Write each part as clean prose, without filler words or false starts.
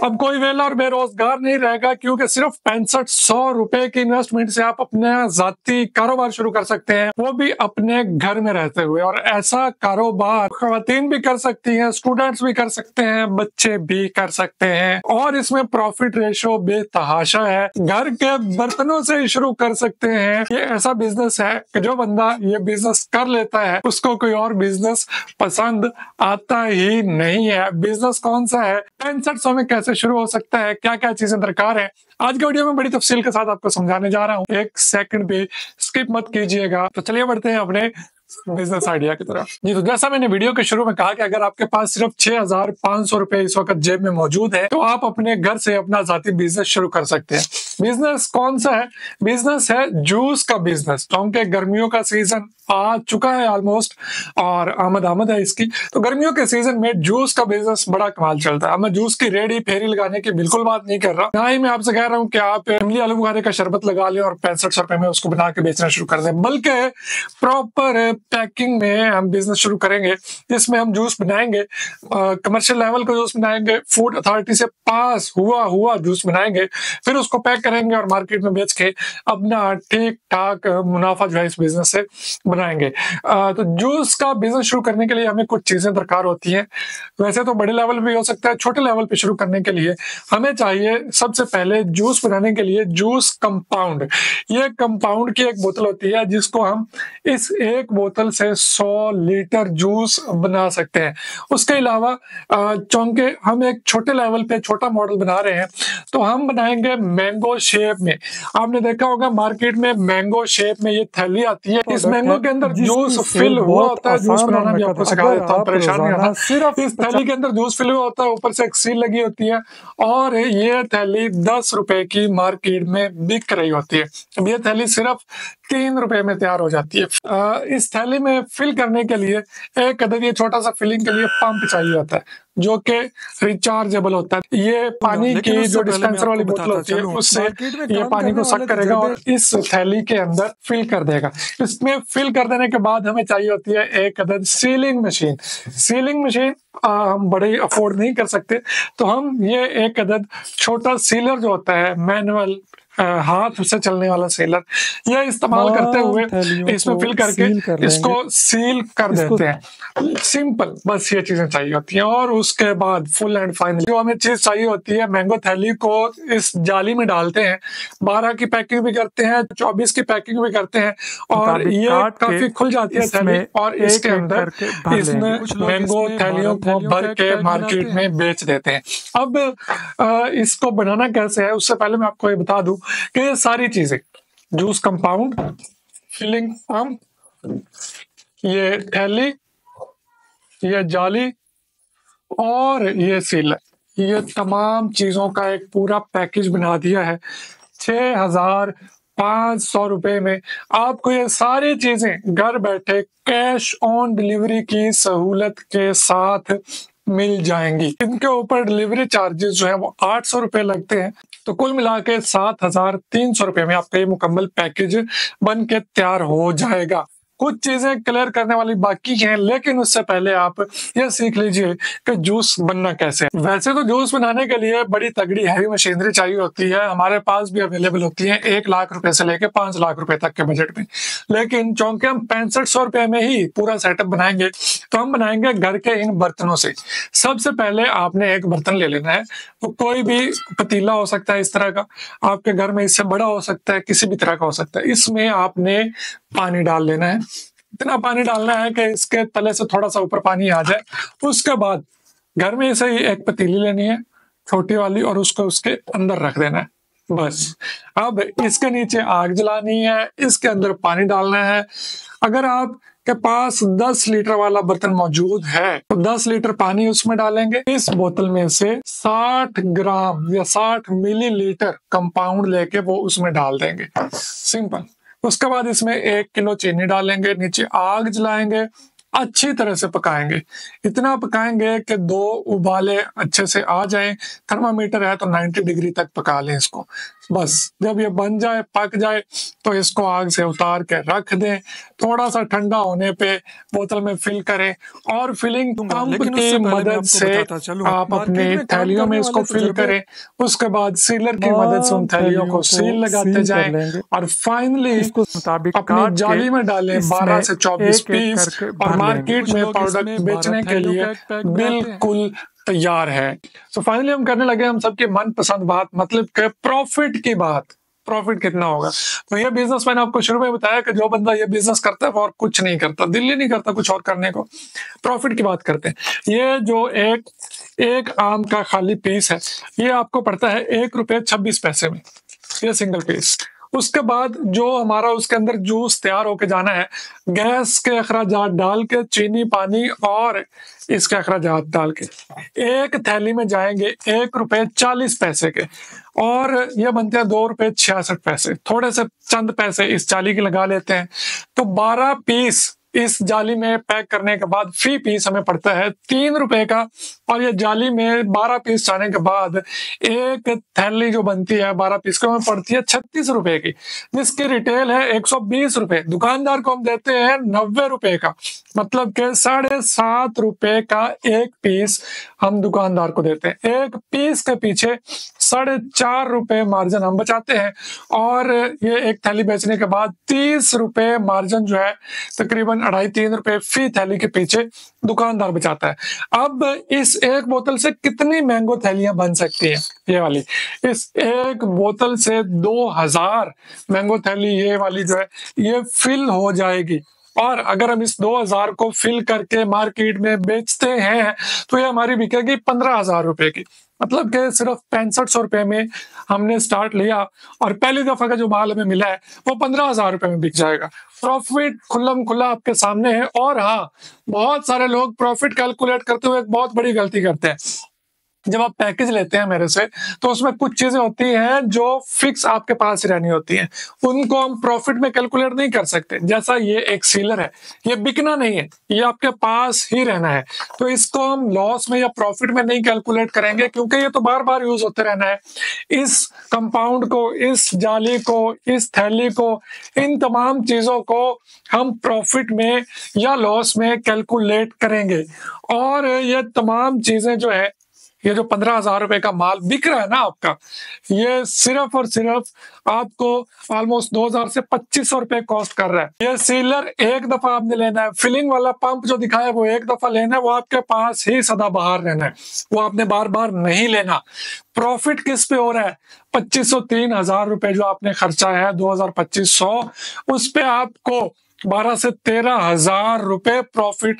अब कोई वेला और बेरोजगार नहीं रहेगा, क्योंकि सिर्फ 6500 रुपए की इन्वेस्टमेंट से आप अपना जाती कारोबार शुरू कर सकते हैं, वो भी अपने घर में रहते हुए। और ऐसा कारोबार खवातीन भी कर सकती हैं, स्टूडेंट्स भी कर सकते हैं, बच्चे भी कर सकते हैं। और इसमें प्रॉफिट रेशो बेतहाशा है। घर के बर्तनों से शुरू कर सकते हैं। ये ऐसा बिजनेस है कि जो बंदा ये बिजनेस कर लेता है उसको कोई और बिजनेस पसंद आता ही नहीं है। बिजनेस कौन सा है, 6500 में कैसे शुरू हो सकता है, क्या क्या चीजें दरकार है, आज के वीडियो में बड़ी तफसील के साथ आपको समझाने जा रहा हूँ। एक सेकंड भी स्किप मत कीजिएगा। तो चलिए बढ़ते हैं अपने बिजनेस आइडिया की तरफ। जी, तो जैसा मैंने वीडियो के शुरू में कहा कि अगर आपके पास सिर्फ 6500 रुपए इस वक्त जेब में मौजूद है तो आप अपने घर से अपना जाती बिजनेस शुरू कर सकते हैं। बिजनेस कौन सा है? बिजनेस है जूस का बिजनेस। क्योंकि गर्मियों का सीजन आ चुका है ऑलमोस्ट और आमद है इसकी, तो गर्मियों के सीजन में जूस का बिजनेस बड़ा कमाल चलता है। मैं जूस की रेडी फेरी लगाने की बिल्कुल बात नहीं कर रहा, ना ही मैं आपसे कह रहा हूँ कि आप इमली आलू बुखारे का शरबत लगा लें और 6500 रुपए में उसको बना के बेचना शुरू कर दें, बल्कि प्रॉपर पैकिंग में हम बिजनेस शुरू करेंगे जिसमें हम जूस बनाएंगे, कमर्शियल लेवल का जूस बनाएंगे, फूड अथॉरिटी से पास हुआ जूस बनाएंगे, फिर उसको पैक करेंगे और मार्केट में बेच के अपना ठीक ठाक मुनाफा जो है इस बिजनेस से बनाएंगे। तो जूस का बिजनेस शुरू करने के लिए हमें कुछ चीजें दरकार होती हैं। वैसे तो बड़े लेवल पे हो सकता है, छोटे लेवल पे शुरू करने के लिए हमें चाहिए सबसे पहले जूस बनाने के लिए जूस कंपाउंड। ये कंपाउंड की एक बोतल होती है जिसको हम इस एक बोतल से 100 लीटर जूस बना सकते हैं। उसके अलावा चूंकि हम एक छोटे लेवल पे छोटा मॉडल बना रहे हैं तो हम बनाएंगे मैंगो शेप में। आपने देखा होगा मार्केट में मैंगो शेप में ये थैली आती है, इस मैंगो के अंदर जूस फिल हुआ होता है। जूस बनाना भी आपको सिखा देता हूँ, परेशान नहीं होना। सिर्फ इस थैली के अंदर जूस फिल हुआ होता है, ऊपर से एक सील लगी होती है और ये थैली 10 रुपए की मार्केट में बिक रही होती है। अब ये थैली सिर्फ 3 रुपए में तैयार हो जाती है। इस थैली में फिल करने के लिए एक अदद ये छोटा सा फिलिंग के लिए पंप चाहिए होता है जो कि रिचार्जेबल होता है। ये पानी की जो डिस्पेंसर वाली बोतल होती है उससे ये पानी को सक करेगा और इस थैली के अंदर फिल कर देगा। इसमें फिल कर देने के बाद हमें चाहिए होती है एक अदद सीलिंग मशीन। सीलिंग मशीन हम बड़े अफोर्ड नहीं कर सकते, तो हम ये एक अदद छोटा सीलर जो होता है मैनुअल हाथ से चलने वाला सीलर, यह इस्तेमाल करते हुए इसमें फिल करके इसको सील कर देते हैं। सिंपल, बस ये चीजें चाहिए होती हैं। और उसके बाद फुल एंड फाइनल जो हमें चीज चाहिए होती है, मैंगो थैली को इस जाली में डालते हैं। 12 की पैकिंग भी करते हैं, 24 की पैकिंग भी करते हैं और ये काफी खुल जाती है थैली और इसके अंदर इसमें मैंगो थैलियों को भर के मार्केट में बेच देते हैं। अब इसको बनाना कैसे है उससे पहले मैं आपको ये बता दूं कि ये सारी चीजें जूस कंपाउंड, फिलिंग पंप, ये थैली, ये जाली और ये सीलर, ये तमाम चीजों का एक पूरा पैकेज बना दिया है। 6500 रुपए में आपको ये सारी चीजें घर बैठे कैश ऑन डिलीवरी की सहूलत के साथ मिल जाएंगी। इनके ऊपर डिलीवरी चार्जेस जो है वो 800 रुपए लगते हैं। तो कुल मिला के 7300 रुपए में आपका ये मुकम्मल पैकेज बन के तैयार हो जाएगा। कुछ चीजें क्लियर करने वाली बाकी हैं, लेकिन उससे पहले आप ये सीख लीजिए कि जूस बनना कैसे है। वैसे तो जूस बनाने के लिए बड़ी तगड़ी हैवी मशीनरी चाहिए होती है, हमारे पास भी अवेलेबल होती है 1 लाख रुपए से लेके 5 लाख रुपए तक के बजट में। लेकिन चूंकि हम 6500 रुपए में ही पूरा सेटअप बनाएंगे तो हम बनाएंगे घर के इन बर्तनों से। सबसे पहले आपने एक बर्तन ले लेना है, तो कोई भी पतीला हो सकता है इस तरह का, आपके घर में इससे बड़ा हो सकता है, किसी भी तरह का हो सकता है। इसमें आपने पानी डाल लेना है, इतना पानी डालना है कि इसके तले से थोड़ा सा ऊपर पानी आ जाए। उसके बाद घर में ऐसे ही एक पतीली लेनी है छोटी वाली और उसको उसके अंदर रख देना है, बस। अब इसके नीचे आग जलानी है, इसके अंदर पानी डालना है। अगर आपके पास 10 लीटर वाला बर्तन मौजूद है तो 10 लीटर पानी उसमें डालेंगे। इस बोतल में से 60 ग्राम या 60 मिलीलीटर कंपाउंड लेके वो उसमें डाल देंगे, सिंपल। उसके बाद इसमें 1 किलो चीनी डालेंगे, नीचे आग जलाएंगे, अच्छी तरह से पकाएंगे। इतना पकाएंगे कि 2 उबाले अच्छे से आ जाएं। थर्मामीटर है तो 90 डिग्री तक पका लें इसको। बस जब ये बन जाए, पक जाए, तो इसको आग से उतार के रख दें। थोड़ा सा ठंडा होने पे बोतल में फिल करें और फिलिंग पंप लेकिन की उससे पहले मैं मदद आपको से बताता चलूं, आप अपनी मार्केट में काम थैलियों में करने इसको वाले फिल तजुर्बे करें। उसके बाद सीलर की मदद से उन थैलियों को सील लगाते सील कर जाएं लेंगे। और फाइनली इसको मुताबिक अपनी काट के जाली में डालें इसमें 12 से 24 एक एक पीस करके और भर लेंगे। मार्केट कुछ में लोग प्रोडक्ट इसमें 12 बेचने के थैलियों लिए का एक पैक बनाते हैं। बिल्कुल तैयार है। तो फाइनली हम करने लगे हम सबकी मनपसंद बात, मतलब के प्रॉफिट की बात। प्रॉफिट कितना होगा? तो ये बिजनेस मैंने आपको शुरू में बताया कि जो बंदा ये बिजनेस करता है वो और कुछ नहीं करता, दिल ही नहीं करता कुछ और करने को। प्रॉफिट की बात करते हैं। ये जो एक आम का खाली पीस है, ये आपको पड़ता है ₹1.26 में, ये सिंगल पीस। उसके बाद जो हमारा उसके अंदर जूस तैयार होके जाना है, गैस के अखराजात डाल के, चीनी, पानी और इसके अखराजात डाल के एक थैली में जाएंगे ₹1.40 के, और ये बनते हैं ₹2.66। थोड़े से चंद पैसे इस जाली के लगा लेते हैं, तो 12 पीस इस जाली में पैक करने के बाद फी पीस हमें पड़ता है ₹3 का। और ये जाली में 12 पीस जाने के बाद एक थैली जो बनती है 12 पीस की हमें पड़ती है ₹36 की, जिसकी रिटेल है ₹120। दुकानदार को हम देते हैं ₹90 का, मतलब के ₹7.5 का एक पीस हम दुकानदार को देते हैं। एक पीस के पीछे ₹4.5 मार्जिन हम बचाते हैं, और ये एक थैली बेचने के बाद ₹30 मार्जिन जो है, तकरीबन ₹2.5-3 फी थैली के पीछे दुकानदार बचाता है। अब इस एक बोतल से कितनी मैंगो थैलियां बन सकती हैं? ये वाली, इस एक बोतल से 2000 मैंगो थैली ये वाली जो है ये फिल हो जाएगी। और अगर हम इस 2000 को फिल करके मार्केट में बेचते हैं तो ये हमारी बिकेगी ₹15,000 की। मतलब कि सिर्फ ₹6500 में हमने स्टार्ट लिया और पहली दफा का जो माल हमें मिला है वो ₹15,000 में बिक जाएगा। प्रॉफिट खुल्लम खुल्ला आपके सामने है। और हाँ, बहुत सारे लोग प्रॉफिट कैलकुलेट करते हुए एक बहुत बड़ी गलती करते हैं। जब आप पैकेज लेते हैं मेरे से, तो उसमें कुछ चीजें होती हैं जो फिक्स आपके पास ही रहनी होती हैं, उनको हम प्रॉफिट में कैलकुलेट नहीं कर सकते। जैसा ये एक सीलर है, ये बिकना नहीं है, ये आपके पास ही रहना है, तो इसको हम लॉस में या प्रॉफिट में नहीं कैलकुलेट करेंगे, क्योंकि ये तो बार बार यूज होते रहना है। इस कंपाउंड को, इस जाली को, इस थैली को, इन तमाम चीजों को हम प्रॉफिट में या लॉस में कैलकुलेट करेंगे। और ये तमाम चीजें जो है, ये जो ₹15,000 का माल बिक रहा है ना आपका, ये सिर्फ और सिर्फ आपको ऑलमोस्ट 2000 से ₹2500 कॉस्ट कर रहा है। ये सीलर एक दफा आपने लेना है, फिलिंग वाला पंप जो दिखाया है वो एक दफा लेना है, वो आपके पास ही सदाबहार रहना है, वो आपने बार बार नहीं लेना। प्रॉफिट किस पे हो रहा है? 2500-3000 जो आपने खर्चा है, 2000-2500, उस पे आपको 12 से 13,000 प्रॉफिट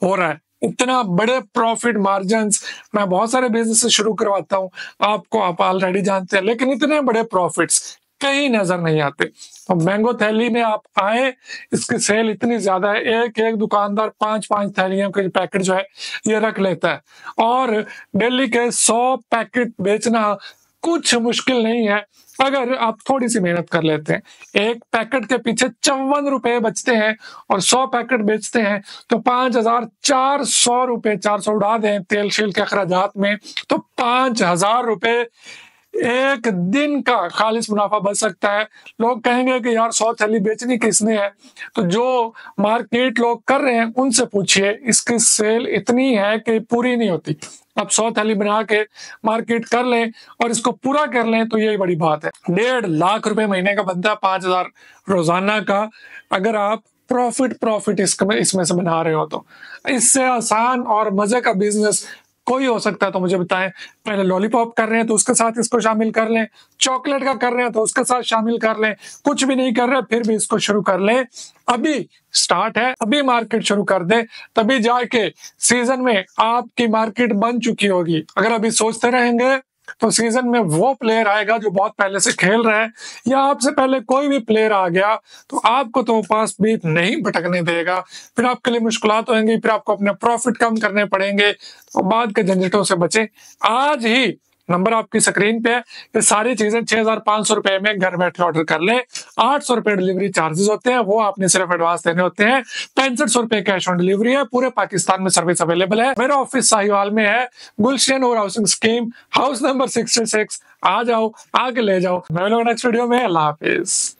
हो रहा है। इतना बड़े प्रॉफिट मार्जिन मैं बहुत सारे बिजनेस से शुरू करवाता हूँ, आपको आप ऑलरेडी जानते हैं, लेकिन इतने बड़े प्रॉफिट्स कहीं नजर नहीं आते। तो मैंगो थैली में आप आए, इसकी सेल इतनी ज्यादा है, एक एक दुकानदार 5-5 थैलियों के पैकेट जो है ये रख लेता है, और डेली के 100 पैकेट बेचना कुछ मुश्किल नहीं है अगर आप थोड़ी सी मेहनत कर लेते हैं। एक पैकेट के पीछे ₹54 बचते हैं, और 100 पैकेट बेचते हैं तो ₹5,400, 400 उड़ा दें तेल शील के अखराजात में, तो ₹5,000 एक दिन का खालिस मुनाफा बच सकता है। लोग कहेंगे कि यार 100 थैली बेचनी किसने है, तो जो मार्केट लोग कर रहे हैं उनसे पूछिए, इसकी सेल इतनी है कि पूरी नहीं होती। अब 100 थैली बना के मार्केट कर लें और इसको पूरा कर लें तो यही बड़ी बात है। ₹1.5 लाख महीने का बनता है, 5,000 रोजाना का, अगर आप प्रॉफिट इसमें से बना रहे हो तो। इससे आसान और मजे का बिजनेस कोई हो सकता है तो मुझे बताएं। पहले लॉलीपॉप कर रहे हैं तो उसके साथ इसको शामिल कर लें, चॉकलेट का कर रहे हैं तो उसके साथ शामिल कर लें, कुछ भी नहीं कर रहे फिर भी इसको शुरू कर लें। अभी स्टार्ट है, अभी मार्केट शुरू कर दें, तभी जाके सीजन में आपकी मार्केट बन चुकी होगी। अगर अभी सोचते रहेंगे तो सीजन में वो प्लेयर आएगा जो बहुत पहले से खेल रहा है, या आपसे पहले कोई भी प्लेयर आ गया तो आपको तो पास भी नहीं भटकने देगा। फिर आपके लिए मुश्किलात होंगी, फिर आपको अपने प्रॉफिट कम करने पड़ेंगे, तो बाद के झंझटों से बचे। आज ही नंबर आपकी स्क्रीन पे है। ये सारी चीजें 6,500 रुपए में घर बैठे ऑर्डर कर ले। 800 रुपए डिलीवरी चार्जेस होते हैं, वो आपने सिर्फ एडवांस देने होते हैं। 6500 रुपए कैश ऑन डिलीवरी है। पूरे पाकिस्तान में सर्विस अवेलेबल है। मेरा ऑफिस साहिवाल में है, गुलशन और हाउसिंग स्कीम, हाउस नंबर 66। आ जाओ, आके ले जाओ। मैं मिलूंगा नेक्स्ट वीडियो में। अल्लाह हाफिज।